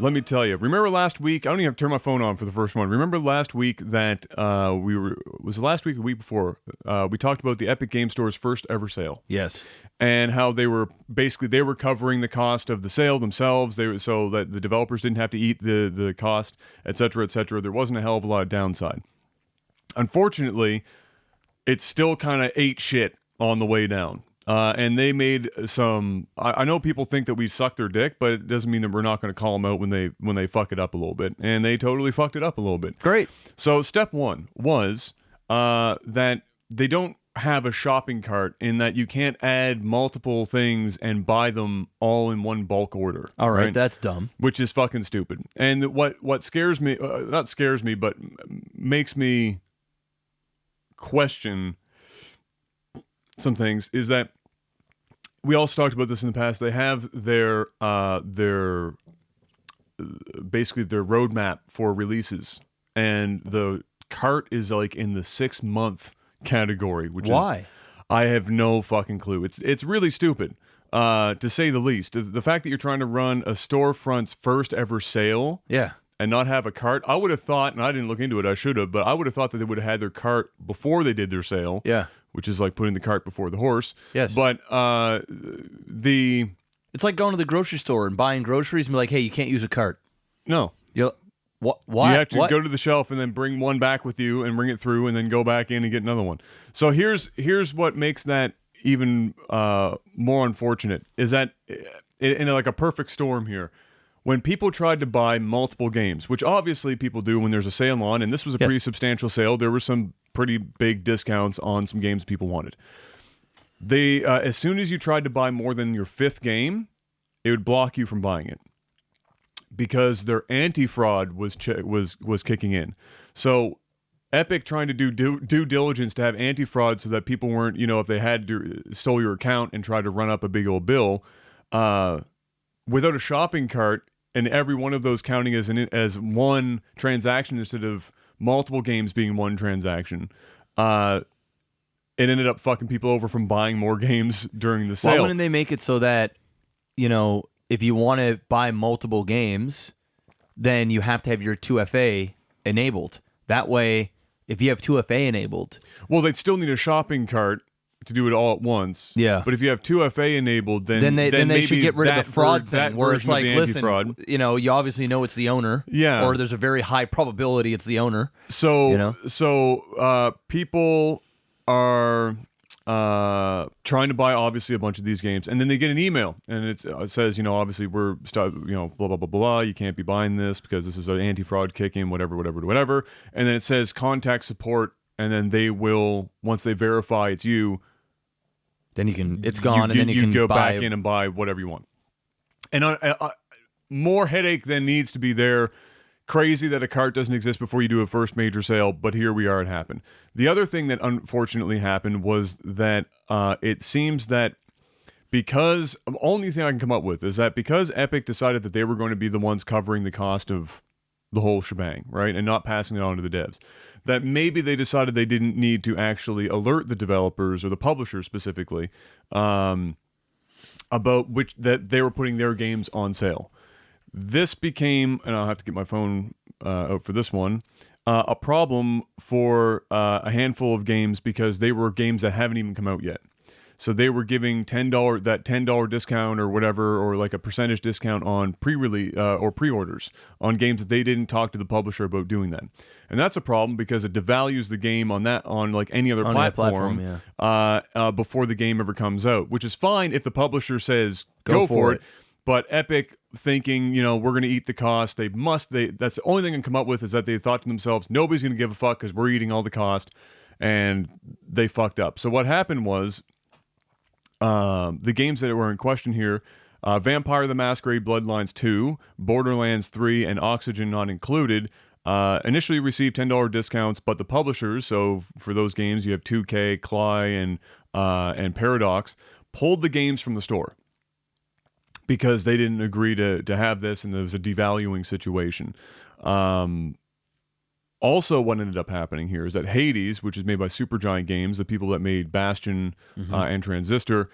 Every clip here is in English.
let me tell you. Remember last week? I don't even have to turn my phone on for the first one. Remember last week that was it last week or the week before? We talked about the Epic Game Store's first ever sale. Yes. And how they were covering the cost of the sale themselves, so that the developers didn't have to eat the cost, et cetera, et cetera. There wasn't a hell of a lot of downside. Unfortunately, it still kind of ate shit on the way down. And they made some. I know people think that we suck their dick, but it doesn't mean that we're not going to call them out when they fuck it up a little bit. And they totally fucked it up a little bit. Great. So step one was that they don't have a shopping cart, in that you can't add multiple things and buy them all in one bulk order. All right, that's dumb. Which is fucking stupid. And what scares me, not scares me, but makes me question some things, is that we also talked about this in the past. They have their basically their roadmap for releases, and the cart is like in the 6-month category, which is, I have no fucking clue. It's really stupid, to say the least. The fact that you're trying to run a storefront's first ever sale, and not have a cart. I would have thought, and I didn't look into it, I should have, but I would have thought that they would have had their cart before they did their sale. Yeah. Which is like putting the cart before the horse. Yes. But it's like going to the grocery store and buying groceries and be like, hey, you can't use a cart. No. Why? You have to go to the shelf and then bring one back with you and bring it through and then go back in and get another one. So here's what makes that even more unfortunate, is that in like a perfect storm here, when people tried to buy multiple games, which obviously people do when there's a sale on, and this was a pretty substantial sale, there were some pretty big discounts on some games people wanted. They as soon as you tried to buy more than your 5th game, it would block you from buying it, because their anti-fraud was kicking in. So Epic trying to do due diligence to have anti-fraud so that people weren't, if they had stole your account and tried to run up a big old bill, without a shopping cart, and every one of those counting as one transaction instead of multiple games being one transaction, it ended up fucking people over from buying more games during the sale. Why wouldn't they make it so that, if you want to buy multiple games, then you have to have your 2FA enabled. That way, if you have 2FA enabled... Well, they'd still need a shopping cart to do it all at once. Yeah. But if you have 2FA enabled, then they should get rid of the fraud thing, where it's like, listen, you obviously know it's the owner. Yeah. Or there's a very high probability it's the owner. So, people are trying to buy obviously a bunch of these games, and then they get an email, and it says, obviously we're blah blah blah blah. You can't be buying this because this is an anti-fraud kick-in, whatever, and then it says contact support, and then they will, once they verify it's you. Then it's gone, and then you can go buy back in and buy whatever you want. And more headache than needs to be there. Crazy that a cart doesn't exist before you do a first major sale, but here we are, it happened. The other thing that unfortunately happened was that it seems that because, the only thing I can come up with is that because Epic decided that they were going to be the ones covering the cost of the whole shebang, right, and not passing it on to the devs, that maybe they decided they didn't need to actually alert the developers or the publishers specifically about that they were putting their games on sale. This became, and I'll have to get my phone out for this one, a problem for a handful of games, because they were games that haven't even come out yet. So they were giving $10 discount or whatever, or like a percentage discount on pre-release or pre-orders on games that they didn't talk to the publisher about doing that. And that's a problem, because it devalues the game on like any other platform before the game ever comes out, which is fine if the publisher says go for it. But Epic, thinking, we're going to eat the cost, that's the only thing I can come up with, is that they thought to themselves, nobody's going to give a fuck because we're eating all the cost, and they fucked up. So what happened was, the games that were in question here, Vampire the Masquerade Bloodlines 2, Borderlands 3, and Oxygen Not Included, initially received $10 discounts, but the publishers, so for those games you have 2K, Cly, and Paradox, pulled the games from the store, because they didn't agree to have this, and there was a devaluing situation. Also, what ended up happening here is that Hades, which is made by Supergiant Games, the people that made Bastion and Transistor,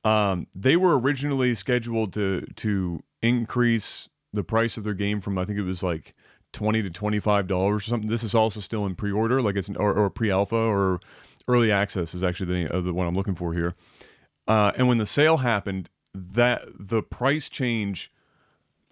they were originally scheduled to increase the price of their game from, I think it was like $20 to $25 or something. This is also still in pre-order, like it's or pre-alpha or early access is actually the one I'm looking for here. And when the sale happened, that the price change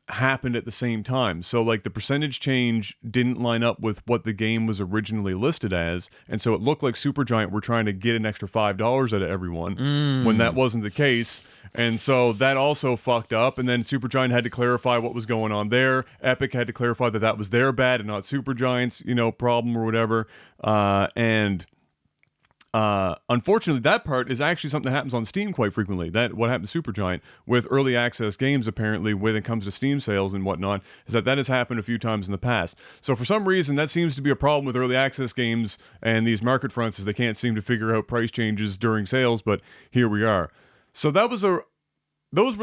happened at the same time. So like the percentage change didn't line up with what the game was originally listed as, and so it looked like Supergiant were trying to get an extra $5 out of everyone when that wasn't the case. And so that also fucked up, and then Supergiant had to clarify what was going on there. Epic had to clarify that that was their bad and not Supergiant's, problem or whatever. Unfortunately, that part is actually something that happens on Steam quite frequently. That what happened to Supergiant with early access games, apparently, when it comes to Steam sales and whatnot, is that has happened a few times in the past. So for some reason, that seems to be a problem with early access games and these market fronts, is they can't seem to figure out price changes during sales. But here we are. So those were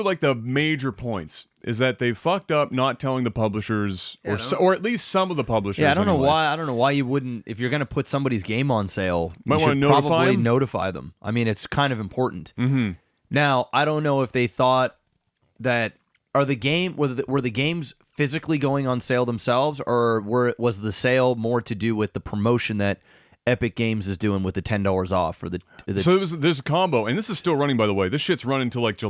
like the major points, is that they fucked up not telling the publishers, or at least some of the publishers. Yeah, I don't know why you wouldn't, if you're going to put somebody's game on sale, Might you wanna should notify probably them? notify them. I mean, it's kind of important. Mm-hmm. Now, I don't know if they thought that, were the games physically going on sale themselves, or was the sale more to do with the promotion that Epic Games is doing with the $10 off for the So there's a combo, and this is still running, by the way. This shit's running until like June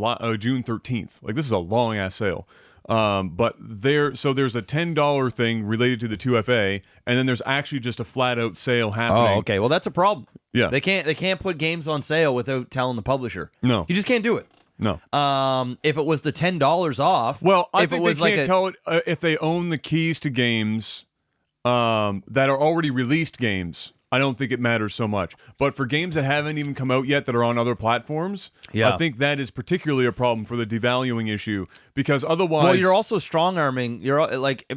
13th. Like, this is a long ass sale. But there's a $10 thing related to the 2FA, and then there's actually just a flat out sale happening. Oh, okay. Well, that's a problem. Yeah. They can't put games on sale without telling the publisher. No. You just can't do it. No. If it was the $10 off, Well, I if think it was they can't tell it if they own the keys to games that are already released games. I don't think it matters so much. But for games that haven't even come out yet that are on other platforms, I think that is particularly a problem for the devaluing issue, because otherwise... Well, you're also strong-arming. You're like,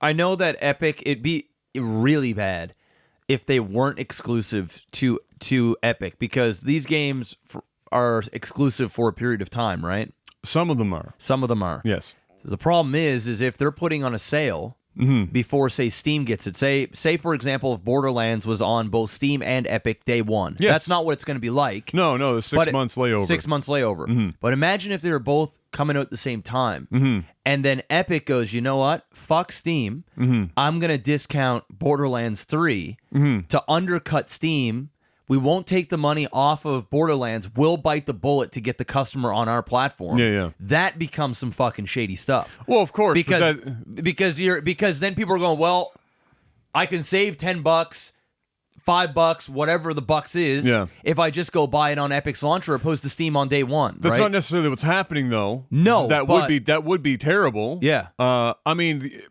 I know that Epic, it'd be really bad if they weren't exclusive to Epic, because these games are exclusive for a period of time, right? Some of them are. Some of them are. Yes. So the problem is if they're putting on a sale... Mm-hmm. Before, say, Steam gets it. Say, for example, if Borderlands was on both Steam and Epic day one. Yes. That's not what it's going to be like. No, there's 6 months layover. 6 months layover. Mm-hmm. But imagine if they were both coming out at the same time. And then Epic goes, you know what? Fuck Steam. I'm going to discount Borderlands 3 to undercut Steam. We won't take the money off of Borderlands. We'll bite the bullet to get the customer on our platform. Yeah. That becomes some fucking shady stuff. Well, of course, because then people are going, well, I can save $10, $5, whatever the bucks is, if I just go buy it on Epic's launcher opposed to Steam on day one. That's right? not necessarily what's happening, though. No, that would be terrible. Yeah. I mean,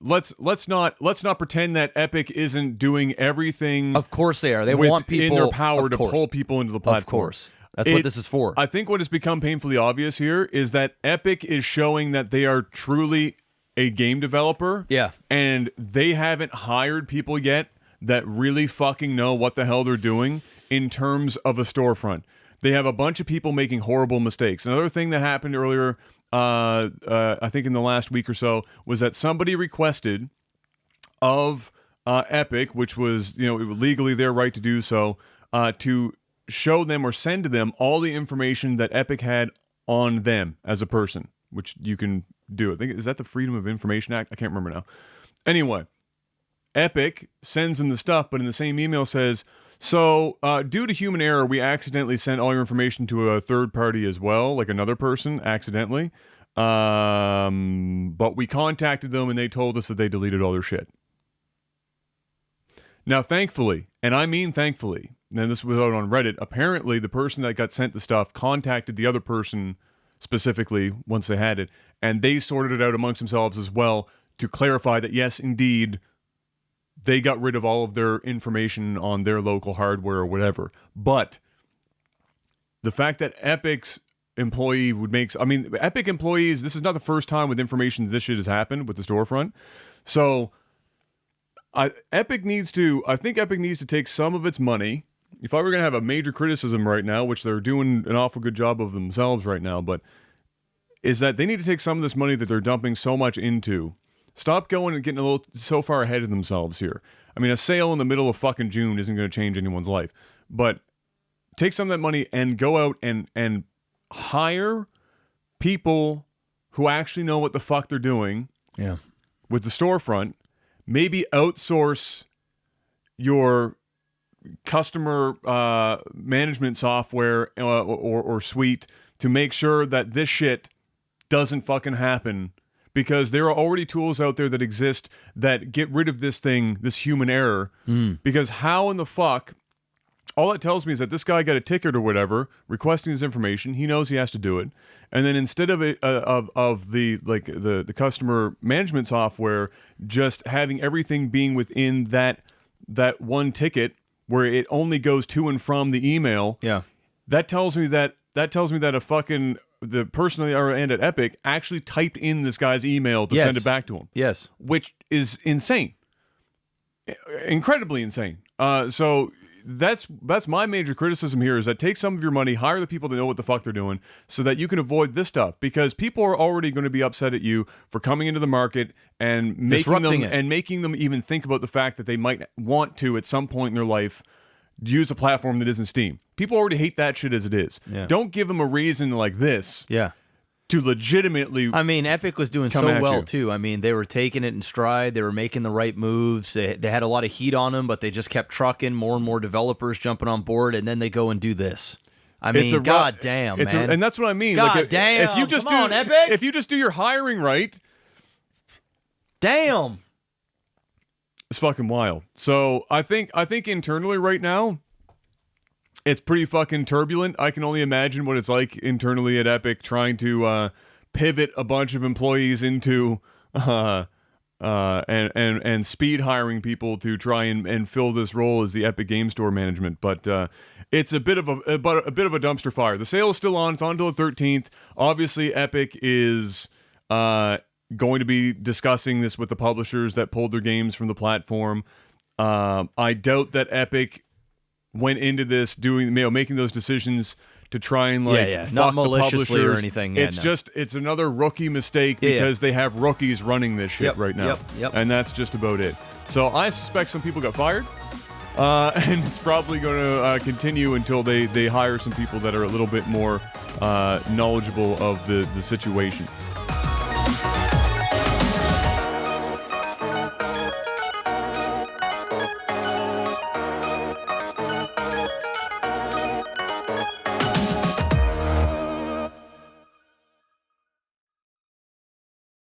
let's not pretend that Epic isn't doing everything. Of course they are. They want people in their power to pull people into the platform. Of course. That's what this is for. I think what has become painfully obvious here is that Epic is showing that they are truly a game developer. Yeah. And they haven't hired people yet that really fucking know what the hell they're doing in terms of a storefront. They have a bunch of people making horrible mistakes. Another thing that happened earlier, I think in the last week or so, was that somebody requested of Epic, which was legally their right to do so, to show them or send to them all the information that Epic had on them as a person, which you can do. I think, is that the Freedom of Information Act? I can't remember now. Anyway, Epic sends them the stuff, but in the same email says, so due to human error, we accidentally sent all your information to a third party as well, like another person accidentally. But we contacted them and they told us that they deleted all their shit. Now, thankfully, and I mean thankfully, and this was out on Reddit, apparently the person that got sent the stuff contacted the other person specifically once they had it, and they sorted it out amongst themselves as well to clarify that, yes, indeed, they got rid of all of their information on their local hardware or whatever. But the fact that Epic's employee would make... I mean, Epic employees, this is not the first time with information this shit has happened with the storefront. So I think Epic needs to take some of its money. If I were going to have a major criticism right now, which they're doing an awful good job of themselves right now, but is that they need to take some of this money that they're dumping so much into. Stop going and getting a little so far ahead of themselves here. I mean, a sale in the middle of fucking June isn't going to change anyone's life. But take some of that money and go out and hire people who actually know what the fuck they're doing Yeah. with the storefront, maybe outsource your customer management software or suite to make sure that this shit doesn't fucking happen, because there are already tools out there that exist that get rid of this thing, this human error. Because how in the fuck, all it tells me is that this guy got a ticket or whatever requesting his information. He knows he has to do it, and then instead of it, of the customer management software just having everything being within that one ticket where it only goes to and from the email. Yeah. That tells me that the person on the other end at Epic actually typed in this guy's email to send it back to him. Yes. Which is insane. Incredibly insane. So that's my major criticism here, is that take some of your money, hire the people that know what the fuck they're doing, so that you can avoid this stuff, because people are already going to be upset at you for coming into the market and making them even think about the fact that they might want to at some point in their life use a platform that isn't Steam. People already hate that shit as it is. Yeah. Don't give them a reason like this to legitimately. I mean, Epic was doing so well too. I mean, they were taking it in stride. They were making the right moves. They had a lot of heat on them, but they just kept trucking. More and more developers jumping on board, and then they go and do this. I mean, goddamn, man. And that's what I mean. Goddamn. If you just Epic. If you just do your hiring right, damn. it's fucking wild. So I think internally right now, it's pretty fucking turbulent. I can only imagine what it's like internally at Epic, trying to pivot a bunch of employees into and speed hiring people to try and fill this role as the Epic Game Store management. But it's a bit of a dumpster fire. The sale is still on. It's on until the 13th. Obviously, Epic is going to be discussing this with the publishers that pulled their games from the platform. I doubt that Epic went into this making those decisions to try and fuck not maliciously the or publishers. anything. It's another rookie mistake because they have rookies running this shit right now. Yep. And that's just about it. So I suspect some people got fired. And it's probably going to continue until they hire some people that are a little bit more knowledgeable of the situation.